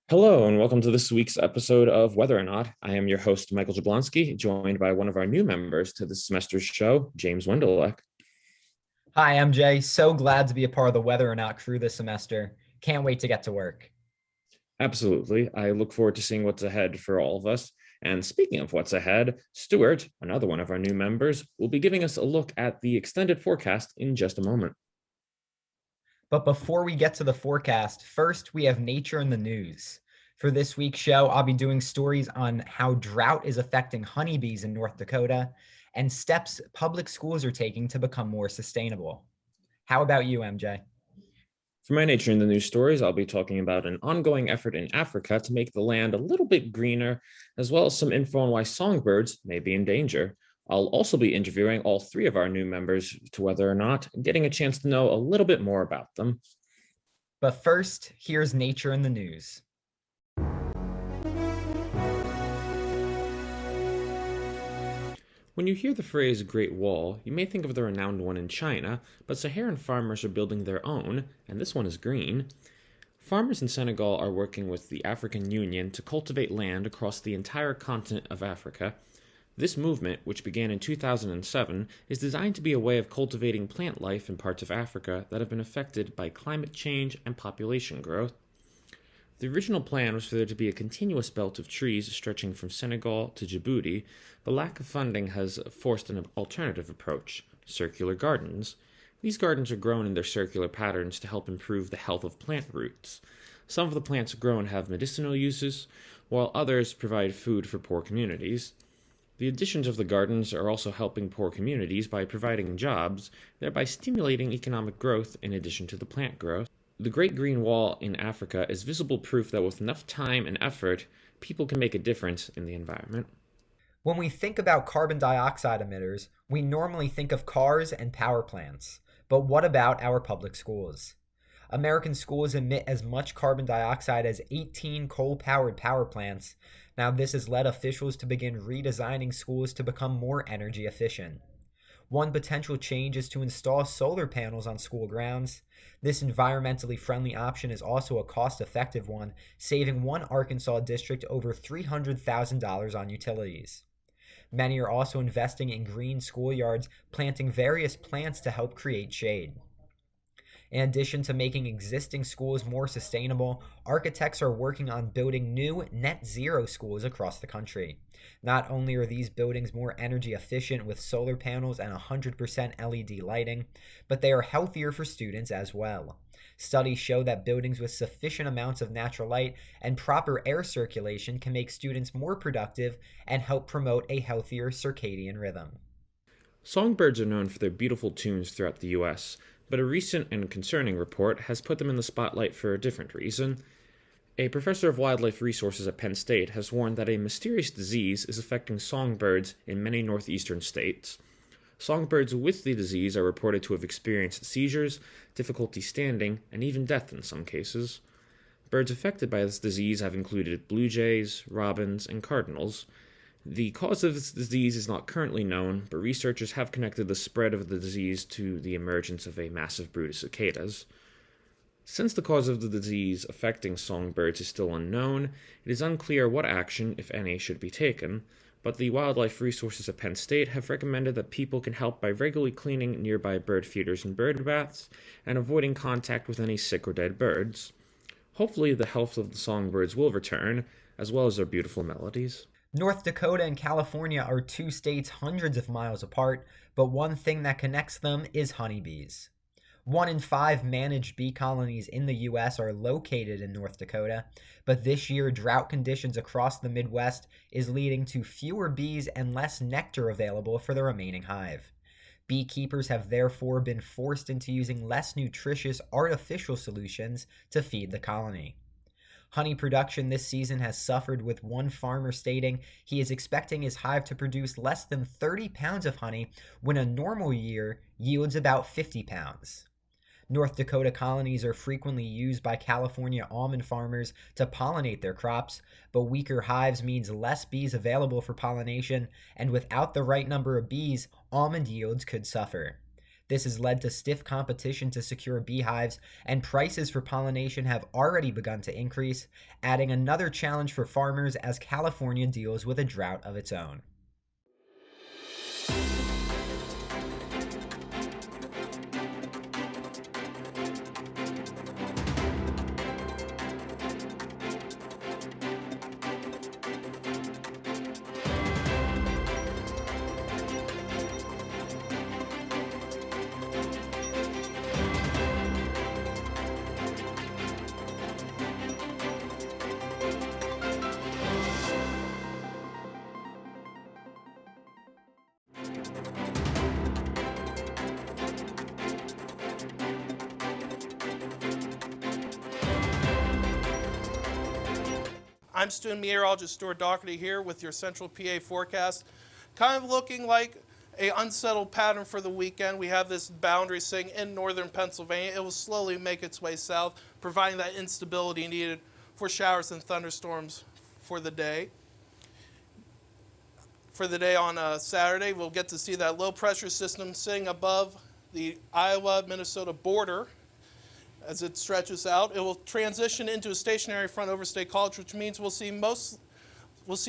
Hello, and welcome to this week's episode of Whether or Not. I am your host, Michael Jablonski, joined by one of our new members to this semester's show, James Wendolek. Hi, MJ. So glad to be a part of the Whether or Not crew this semester. Can't wait to get to work. Absolutely. I look forward to seeing what's ahead for all of us. And speaking of what's ahead, Stewart, another one of our new members, will be giving us a look at the extended forecast in just a moment. But before we get to the forecast, first we have nature in the news. For this week's show, I'll be doing stories on how drought is affecting honeybees in North Dakota and steps public schools are taking to become more sustainable. How about you, MJ? For my Nature in the News stories, I'll be talking about an ongoing effort in Africa to make the land a little bit greener, as well as some info on why songbirds may be in danger. I'll also be interviewing all three of our new members to Whether or Not, getting a chance to know a little bit more about them. But first, here's nature in the news. When you hear the phrase Great Wall, you may think of the renowned one in China, but Saharan farmers are building their own, and this one is green. Farmers in Senegal are working with the African Union to cultivate land across the entire continent of Africa. This movement, which began in 2007, is designed to be a way of cultivating plant life in parts of Africa that have been affected by climate change and population growth. The original plan was for there to be a continuous belt of trees stretching from Senegal to Djibouti, but lack of funding has forced an alternative approach: circular gardens. These gardens are grown in their circular patterns to help improve the health of plant roots. Some of the plants grown have medicinal uses, while others provide food for poor communities. The additions of the gardens are also helping poor communities by providing jobs, thereby stimulating economic growth in addition to the plant growth. The Great Green Wall in Africa is visible proof that with enough time and effort, people can make a difference in the environment. When we think about carbon dioxide emitters, we normally think of cars and power plants. But what about our public schools? American schools emit as much carbon dioxide as 18 coal-powered power plants. Now, this has led officials to begin redesigning schools to become more energy efficient. One potential change is to install solar panels on school grounds. This environmentally friendly option is also a cost-effective one, saving one Arkansas district over $300,000 on utilities. Many are also investing in green schoolyards, planting various plants to help create shade. In addition to making existing schools more sustainable, architects are working on building new net zero schools across the country. Not only are these buildings more energy efficient with solar panels and 100% LED lighting, but they are healthier for students as well. Studies show that buildings with sufficient amounts of natural light and proper air circulation can make students more productive and help promote a healthier circadian rhythm. Songbirds are known for their beautiful tunes throughout the U.S., but a recent and concerning report has put them in the spotlight for a different reason. A professor of wildlife resources at Penn State has warned that a mysterious disease is affecting songbirds in many northeastern states. Songbirds with the disease are reported to have experienced seizures, difficulty standing, and even death in some cases. Birds affected by this disease have included blue jays, robins, and cardinals. The cause of this disease is not currently known, but researchers have connected the spread of the disease to the emergence of a massive brood of cicadas. Since the cause of the disease affecting songbirds is still unknown, it is unclear what action, if any, should be taken, but the wildlife resources at Penn State have recommended that people can help by regularly cleaning nearby bird feeders and bird baths and avoiding contact with any sick or dead birds. Hopefully the health of the songbirds will return, as well as their beautiful melodies. North Dakota and California are two states hundreds of miles apart, but one thing that connects them is honeybees. 1 in 5 managed bee colonies in the U.S. are located in North Dakota, but this year drought conditions across the Midwest is leading to fewer bees and less nectar available for the remaining hive. Beekeepers have therefore been forced into using less nutritious artificial solutions to feed the colony. Honey production this season has suffered, with one farmer stating he is expecting his hive to produce less than 30 pounds of honey when a normal year yields about 50 pounds. North Dakota colonies are frequently used by California almond farmers to pollinate their crops, but weaker hives means less bees available for pollination, and without the right number of bees, almond yields could suffer. This has led to stiff competition to secure beehives, and prices for pollination have already begun to increase, adding another challenge for farmers as California deals with a drought of its own. I'm student meteorologist Stewart Dougherty here with your Central PA forecast. Kind of looking like a unsettled pattern for the weekend. We have this boundary sitting in northern Pennsylvania. It will slowly make its way south, providing that instability needed for showers and thunderstorms for the day. For the day on Saturday, we'll get to see that low pressure system sitting above the Iowa-Minnesota border. As it stretches out, it will transition into a stationary front over State College, which means we'll see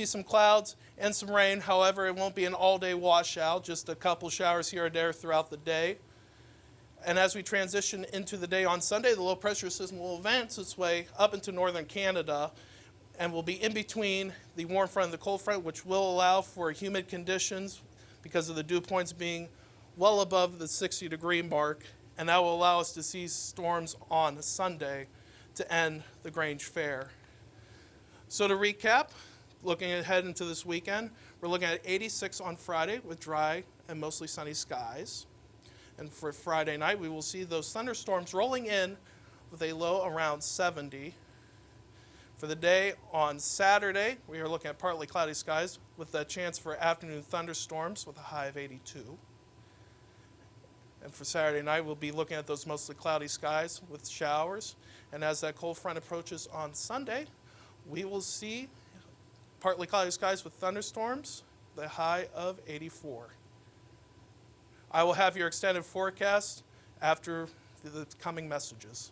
some clouds and some rain. However, it won't be an all-day washout, just a couple showers here or there throughout the day. And as we transition into the day on Sunday, the low pressure system will advance its way up into northern Canada and will be in between the warm front and the cold front, which will allow for humid conditions because of the dew points being well above the 60-degree mark. And that will allow us to see storms on Sunday to end the Grange Fair. So to recap, looking ahead into this weekend, we're looking at 86 on Friday with dry and mostly sunny skies. And for Friday night, we will see those thunderstorms rolling in with a low around 70. For the day on Saturday, we are looking at partly cloudy skies with a chance for afternoon thunderstorms with a high of 82. And for Saturday night, we'll be looking at those mostly cloudy skies with showers. And as that cold front approaches on Sunday, we will see partly cloudy skies with thunderstorms, the high of 84. I will have your extended forecast after the coming messages.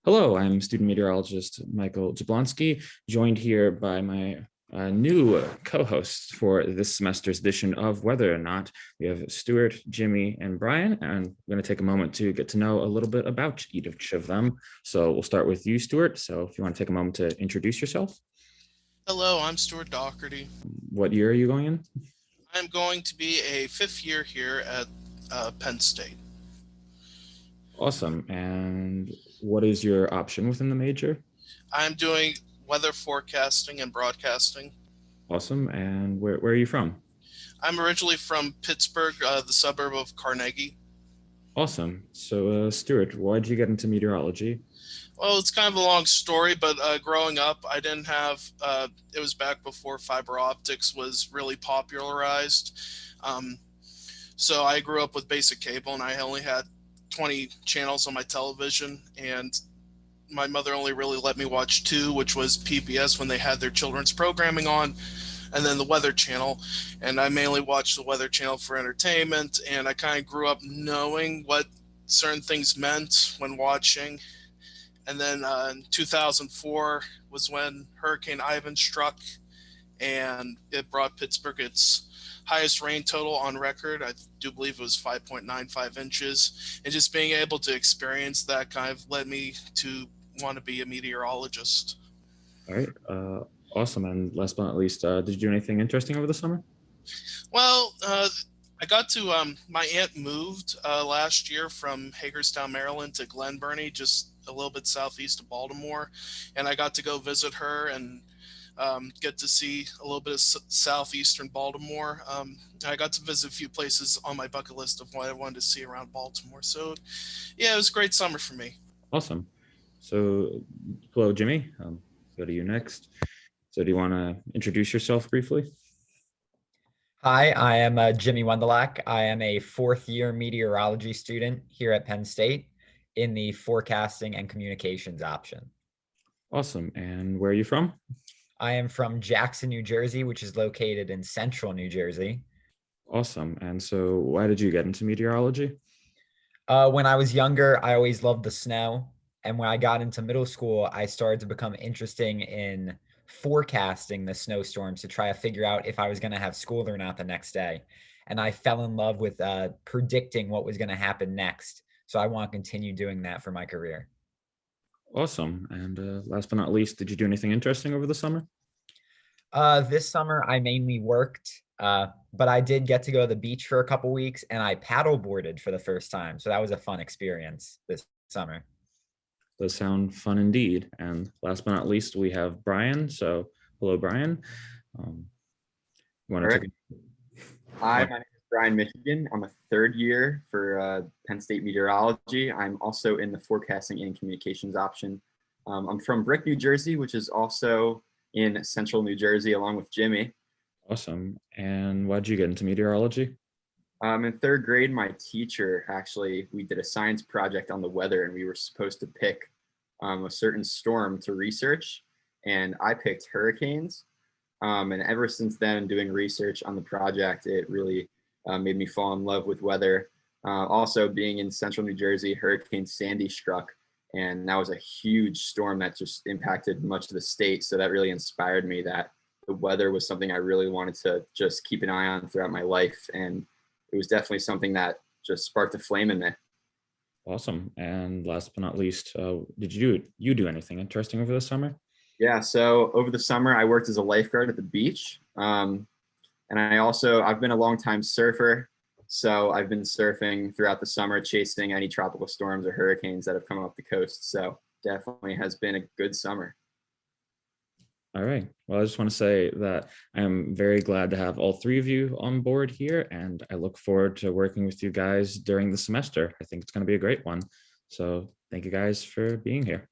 Hello, I'm student meteorologist Michael Jablonski, joined here by my new co-hosts for this semester's edition of Whether or Not. We have Stewart, Jimmy, and Brian, and we're going to take a moment to get to know a little bit about each of them. So we'll start with you, Stewart. So if you want to take a moment to introduce yourself. Hello, I'm Stewart Dougherty. What year are you going in? I'm going to be a fifth year here at Penn State. Awesome. And what is your option within the major? I'm doing weather forecasting and broadcasting. Awesome. And where are you from? I'm originally from Pittsburgh, the suburb of Carnegie. Awesome. So, Stewart, why did you get into meteorology? Well, it's kind of a long story, but growing up, I didn't have, it was back before fiber optics was really popularized. So I grew up with basic cable, and I only had 20 channels on my television, and my mother only really let me watch two, which was PBS when they had their children's programming on, and then the Weather Channel. And I mainly watched the Weather Channel for entertainment, and I kind of grew up knowing what certain things meant when watching. And then in 2004 was when Hurricane Ivan struck, and it brought Pittsburgh its highest rain total on record. I do believe it was 5.95 inches. And just being able to experience that kind of led me to want to be a meteorologist. All right. Awesome. And last but not least, did you do anything interesting over the summer? Well, I got to, my aunt moved last year from Hagerstown, Maryland to Glen Burnie, just a little bit southeast of Baltimore. And I got to go visit her and get to see a little bit of southeastern Baltimore. I got to visit a few places on my bucket list of what I wanted to see around Baltimore. So, yeah, it was a great summer for me. Awesome. So, hello, Jimmy. Go to you next. So, do you want to introduce yourself briefly? Hi, I am Jimmy Wendolek. I am a fourth-year meteorology student here at Penn State in the forecasting and communications option. Awesome. And where are you from? I am from Jackson, New Jersey, which is located in central New Jersey. Awesome. And so why did you get into meteorology? When I was younger, I always loved the snow. And when I got into middle school, I started to become interested in forecasting the snowstorms to try to figure out if I was going to have school or not the next day. And I fell in love with predicting what was going to happen next. So I want to continue doing that for my career. Awesome. And last but not least, did you do anything interesting over the summer? This summer, I mainly worked, but I did get to go to the beach for a couple weeks and I paddle boarded for the first time. So that was a fun experience this summer. Does sound fun indeed. And last but not least, we have Brian. So hello, Brian. Um, you want All to right. take Hi, my name is Brian Michigan. I'm a third year for Penn State Meteorology. I'm also in the forecasting and communications option. I'm from Brick, New Jersey, which is also in central New Jersey, along with Jimmy. Awesome. And why'd you get into meteorology? In third grade, my teacher actually, we did a science project on the weather, and we were supposed to pick a certain storm to research, and I picked hurricanes. And ever since then, doing research on the project, it really made me fall in love with weather. Also, being in central New Jersey, Hurricane Sandy struck, and that was a huge storm that just impacted much of the state. So that really inspired me that the weather was something I really wanted to just keep an eye on throughout my life. And it was definitely something that just sparked a flame in me. Awesome. And last but not least, did you do anything interesting over the summer? Yeah, so over the summer, I worked as a lifeguard at the beach. And I've been a long time surfer. So I've been surfing throughout the summer, chasing any tropical storms or hurricanes that have come off the coast. So definitely has been a good summer. All right. Well, I just want to say that I'm very glad to have all three of you on board here, and I look forward to working with you guys during the semester. I think it's going to be a great one. So thank you guys for being here.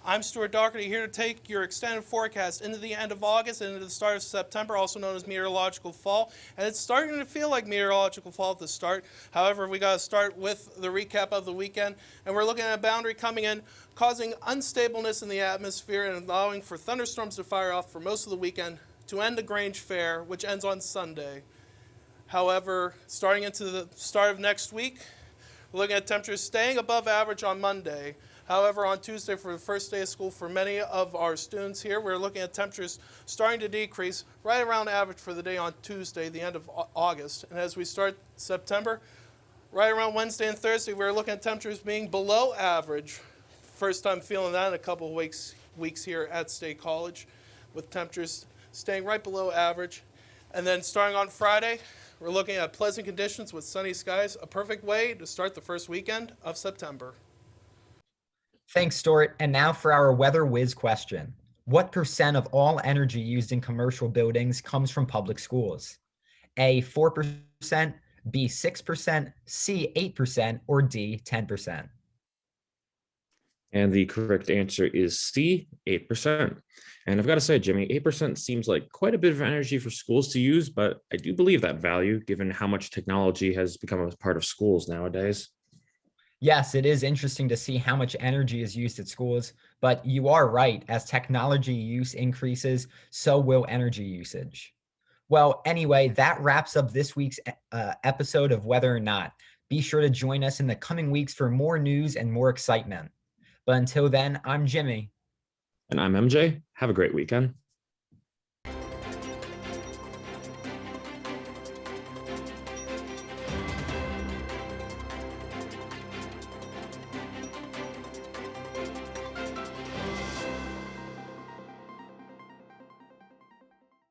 I'm Stewart Dougherty, here to take your extended forecast into the end of August and into the start of September, also known as meteorological fall. And it's starting to feel like meteorological fall at the start. However, we got to start with the recap of the weekend. And we're looking at a boundary coming in, causing unstableness in the atmosphere and allowing for thunderstorms to fire off for most of the weekend to end the Grange Fair, which ends on Sunday. However, starting into the start of next week, we're looking at temperatures staying above average on Monday. However, on Tuesday, for the first day of school for many of our students here, we're looking at temperatures starting to decrease right around average for the day on Tuesday, the end of August. And as we start September, right around Wednesday and Thursday, we're looking at temperatures being below average. First time feeling that in a couple of weeks here at State College, with temperatures staying right below average. And then starting on Friday, we're looking at pleasant conditions with sunny skies, a perfect way to start the first weekend of September. Thanks, Stuart. And now for our weather whiz question. What percent of all energy used in commercial buildings comes from public schools? A, 4%, B, 6%, C, 8%, or D, 10%? And the correct answer is C, 8%. And I've got to say, Jimmy, 8% seems like quite a bit of energy for schools to use, but I do believe that value given how much technology has become a part of schools nowadays. Yes, it is interesting to see how much energy is used at schools, but you are right. As technology use increases, so will energy usage. Well, anyway, that wraps up this week's episode of Whether or Not. Be sure to join us in the coming weeks for more news and more excitement. But until then, I'm Jimmy. And I'm MJ. Have a great weekend.